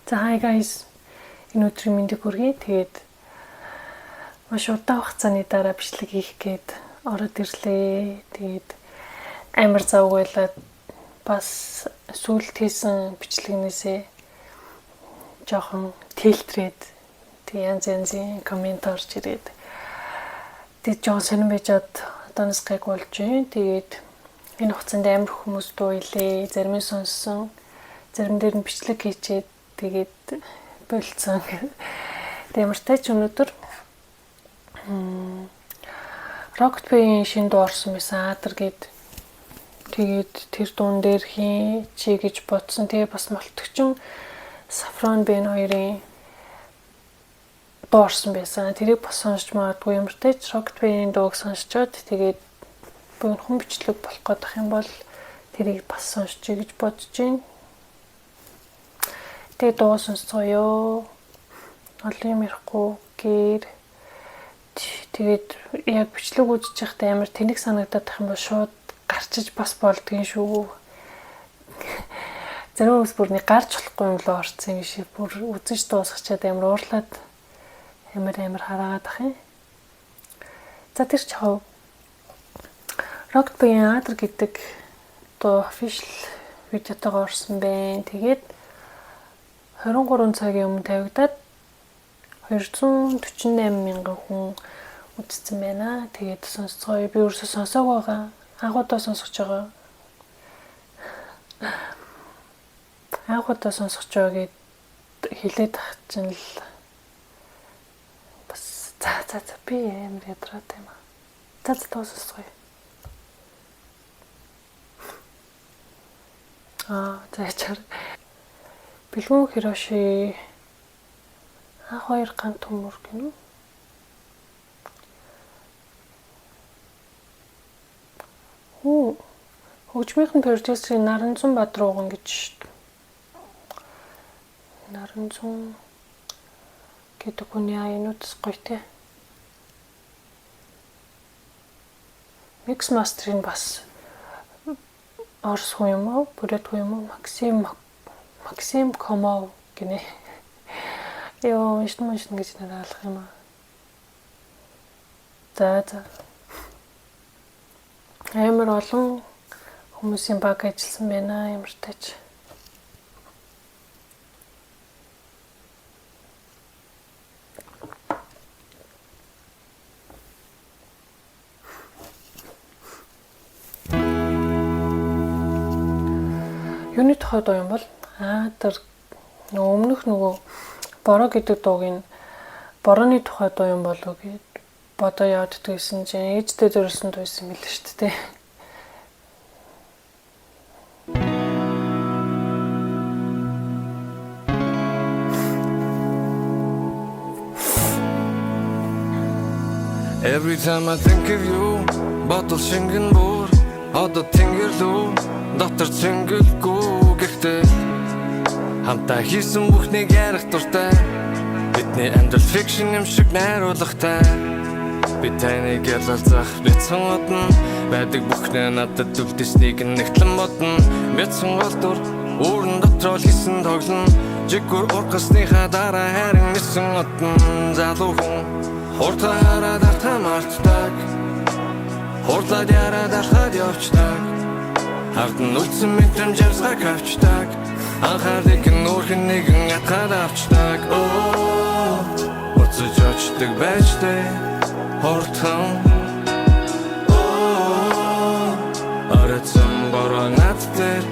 За hi guys. Энэ өдрийн мэндийг хүргэе. Тэгээд маш удаан хугацааны дараа бичлэг хийх гээд ороод ирлээ. Тэгээд амар завг байлаад бас сүүлд хийсэн бичлэгнээсээ жоохон тэлтрээд тэг янз-янзын коммент орж ирээд тэг жоохон сонирн байжгаад одооноос гайгуулж байна. Тэгээд энэ хугацаанд амар хүмүүс дуулээ. Зарим нь сонссон. Зарим дээр нь бичлэг хийчээд тэгээд болцсон. Тиймэртэй ч өнөөдөр Rocket Band-ийн шинэ дуу орсон байсан Адар гээд тэгээд тэр дуун дээр чи гэж бодсон. Тэгээ бас Молтөгчин Saffron Band хоёрын дуу орсон байсан. Тэрийг бас сонсч магадгүй юмртай ч Rocket Band-ийн дууг сонсчоод тэгээд хүн бичлэг болох гэдэг юм бол тэрийг бас сонсчий гэж бодож байна. Тэгээ дуу сонсцгоё. Олон юм ярихгүй гээр тэгээд яг бичлэг үзэж байхдаа амар тэнэг санагдаад байх юм бол шууд гарчиж бас болдгийн шүү. Зарим хүмүүс бүрний гарч болохгүй юм лөө орцсон юм шиг бүр үзэж дуусгачаад амар уурлаад амар хараагаад ах юм. За тэр чав Rocket Band Адар гэдэг дуу official видеотойгоо орсон байна. Тэгээд 23 цагийн өмнө тавигдаад 248 мянган хүн үзсэн байна. Тэгээд сонсцгоё. Би өөрөөсөө сонсоог байгаа. Анхудаа сонсож байгаа. Анхудаа сонсож байгаа гэд хэлээд ах чинь л бас за би амар ядраад юм аа. За сонсцгоё. За чар. Бэлгүүн Хироши ах хоёр гант төмөр гинэ. Хөгжмийнхэн продюсерийн Наранзун Бадрууган гэж шүү дээ. Наранзун гэдэг хүний аянуудс гоё те. Микс мастерын бас орс хүн юм уу? Бүрээд хүн юм уу? Максим Комов гинэ. Яа, машин гэж нэрлэх юм аа. За. Амар олон хүмүүсийн баг ажилласан байна ямар тач. Юуны тухай дуу юм бол тэр өмнөх нөгөө бороо гэдэг дуугийн борооны тухай дуу юм болов гэд бодоо яваад дийсэн чинь ээжтэй зөрсөн дуу юм л шүү дээ. Every time I think of you, bottle шингэн бүр одоо тэнгэр лүү дотор цэнгэлгүй гэхдээ хамтаа хийсэн бүхнийг ярих дуртай бидний амьдрал фикшн юм шиг найруулгатай би таныг ялалзах бяцхан одно байдаг бүхнээ надад үлдэснийг нэгтлэн бодно бяцхан голдур өөрн дотроо хийсэн тоглон жигүр ургасныхаа дараа харин нисэн одно залуу хүн хурдтай хараад артаа мартдаг хурдлаад яраад архаад явчдаг хартан үлдсэн мэдрэмж явсгаг авчдаг анхаарлыг нүүрхэн нэгэн ятгаад авчдаг уцаж очдаг байжтэй хурдхан арацсан бороо над дээр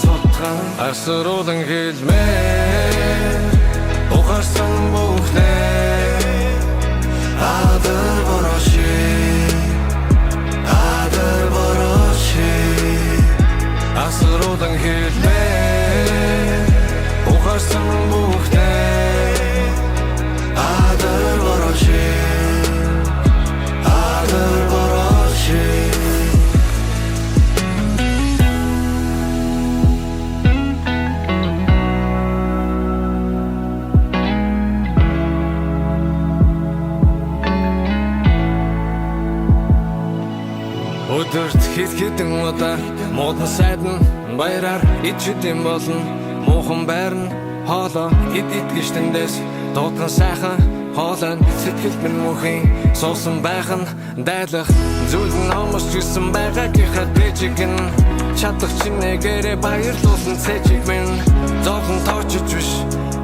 цутхан асруулан хэлмээр ухаарсан бүхнээ Адар борооши асруулан хэлмээр ухаарсан бүхнээ Адар борооши Өдөрт хит хитэн удаа муудан сайдан баяраар ичэдэм болон муухан байрна хоолоо эд гэж тэндээс дуудсан сайхан хоолой сэтгэл минь мөнхийн суусан байх нь дайлах зүйл нь омос чисэн байгаа гэхэд дэжиг нь чадах чинээгээрээ баярлуулсан цэжиг минь зовлон тоочж биш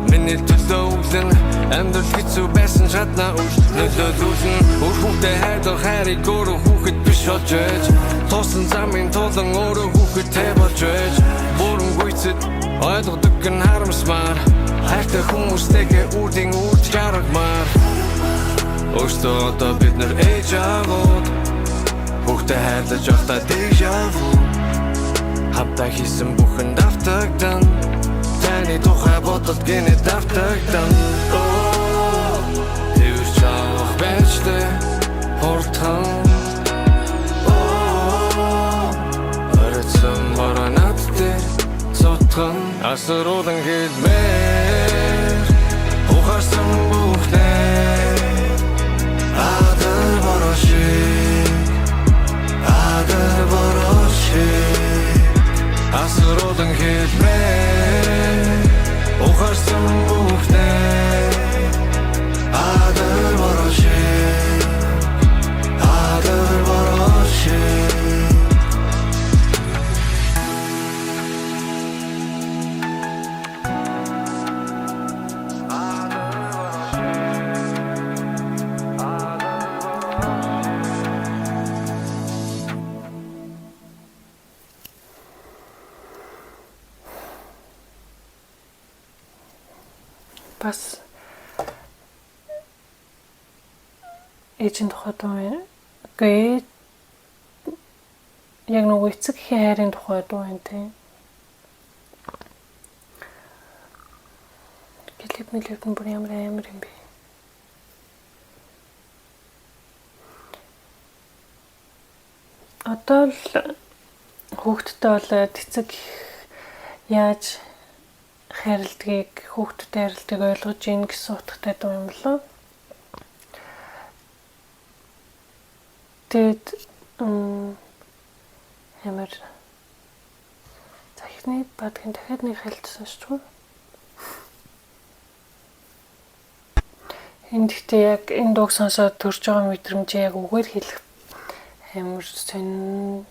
миний төлөө үлэн амьдрал хэцүү байсан шатна үл нөлөөлүүлэн үр хүүхдээ хайрлах хайрыг өөрөө хүүхэд биш болж ээж туусан замын тулан өөрөө хүүхэдтэй болж ээж бүрэн гүйцэд ойлгодог гэн харамсмаар хайртай хүмүүстэйгээ үрдийн үрд жаргамаар өөртөө одоо бид нар ээж аваад хүүхдээ хайрлаж явахдаа déjà vu хамтаа хийсэн бүхэн давтагдан таны тухай бодод гинэ давтагдан тэрч авах байжтэй хурдхан орцсон моронаттэй сотхан асруулан хэлмээр ухаарсан бүхнээ адал борошик асруулан хэлмээр ухаарсан бүхнээ адал борошик бас эйжент тухайд гээ яг нөгөө эцэг эхийн хайрын тухай дуу байна тийм. Клип нь бүр ямар амар юм бэ? Одоо л хүүхдтэй болоод эцэг яаж хайрладгийг хүүхдтэй хайрладгийг ойлгож ийн гэсэн утгатай дуу юм болоо. Тэгэд ямар захны бадгийн дахиад нэг хэлтсэн шүү. Энд гэхдээ яг энэ дууг сонсоод төрж байгаа мэдрэмжээ яг үгээр хэлэх амар сонь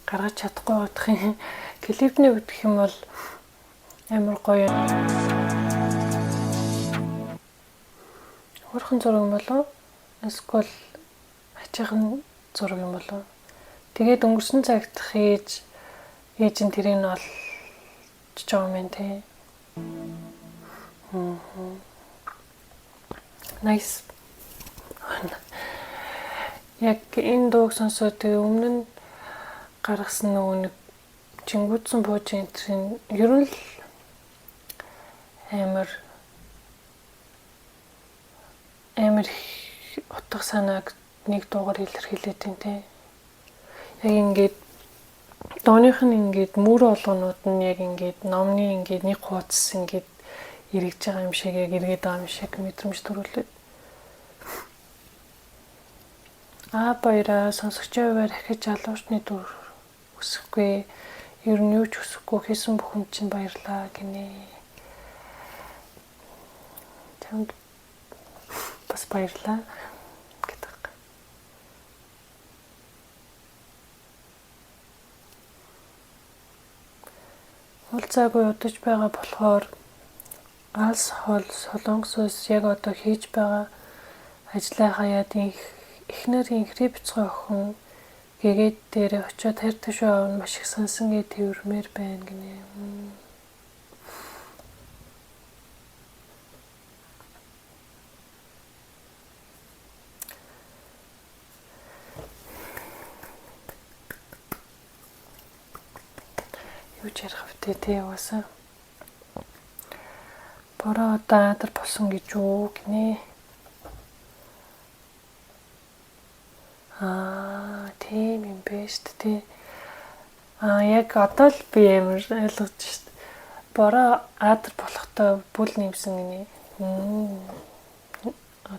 гаргаж чадахгүй бодох юм. Клипний үед гэх юм бол амар гоё. Хөрхөн зураг юм болоо? Эсвэл ачаахан зураг юм болоо? Тэгээд өнгөрсөн цагт ээж нь тэрийг нь олж байгаа юм тий. Nice. Яг энэ дууг сонсоод тэгээ өмнө нь гаргасан нөгөө нэг чингүүдсэн буужийн энэ ер нь л амар утга санааг нэг дуугаар илэрхийлээд байна те. Яг ингээд дооных нь ингээд мөр олгонууд нь яг ингээд номны ингээд нэг хуудас ингээд эргэж байгаа юм шиг яг эргээд байгаа юм шиг мэдрэмж төрүүлээд. Баяраа сонсогчтой байр ахиж залуучны дүр өсөхгүй ер нь юу ч өсөхгүй хийсэн бүхэн чинь баярлаа гинэ. Танд бас баярлаа гэдэг. Хулцаагүй удаж байгаа болохоор алс хол солонгосоос яг одоо хийж байгаа ажлаа хаяад эхнэрийн хрипцгой охин гэгээд дээр очиод хайртай шүү аав нь маш их сансан гэ тэрвэрмээр байна гинэ. Юу ч ярих втэ тэ яваасаа. Бороо одоо адар болсон гэж үү гинэ. Тийм юм бэ шүү дээ. Яг одоо л би амар ойлгож шүү дээ. Бороо адар болохтой бүл нэмсэн гинэ.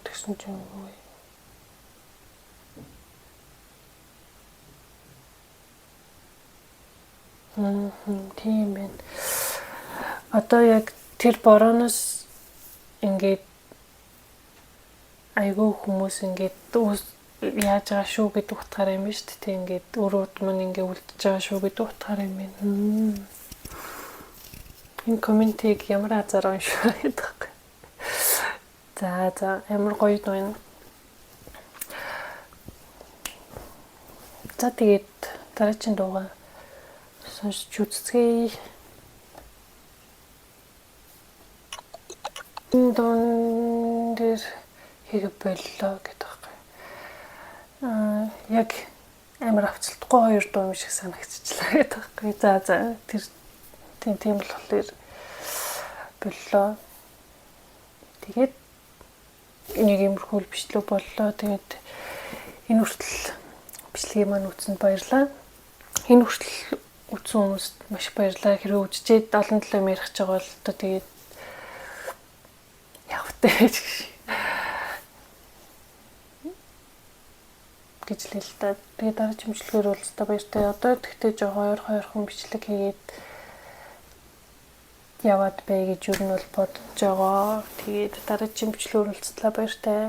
Тэгсэн чинь юу вэ? Тийм байна. одоо яг тэр борооноос ингээд айгүй хүмүүс ингээд яаж байгаа шүү гэдэг утгаараа юм байна шүү дээ. Ингээд өрөөд мань ингээд үлдчихэж байгаа шүү гэдэг утгаараа юм байна. Энэ комментиг ямар азар уншаа гэдэг. За ямар гоё байна. За тэгээд дараагийн дуугаа сонсч үзье. Дон дээр хийх боллоо гэдэг байна. Яг амар авцалтгүй хоёр дуу юм шиг санагдчихлаа гэдэг байна. За тэр тийм болохоор боллоо. Тэгээд нэг юмрхүүл бичлэг боллоо. Тэгээд энэ хүртэл бичлэгийг маань үзсэнд баярлалаа. Энэ хүртэл үзсэн хүмүүст маш баярлалаа. Хэрвээ үзчихэд олон талаар ярих гэж байгаа бол одоо тэгээд явтай гэж л л та. Тэгээд дараагийн бичлэгээр бол та баяртай. Одоо тэгтээ жоохон ойрхон бичлэг хийгээд яваад бай гэж юу нь бол бодож байгаа. Тэгээд дараагийн бичлэгээр уулзлаа баяртай.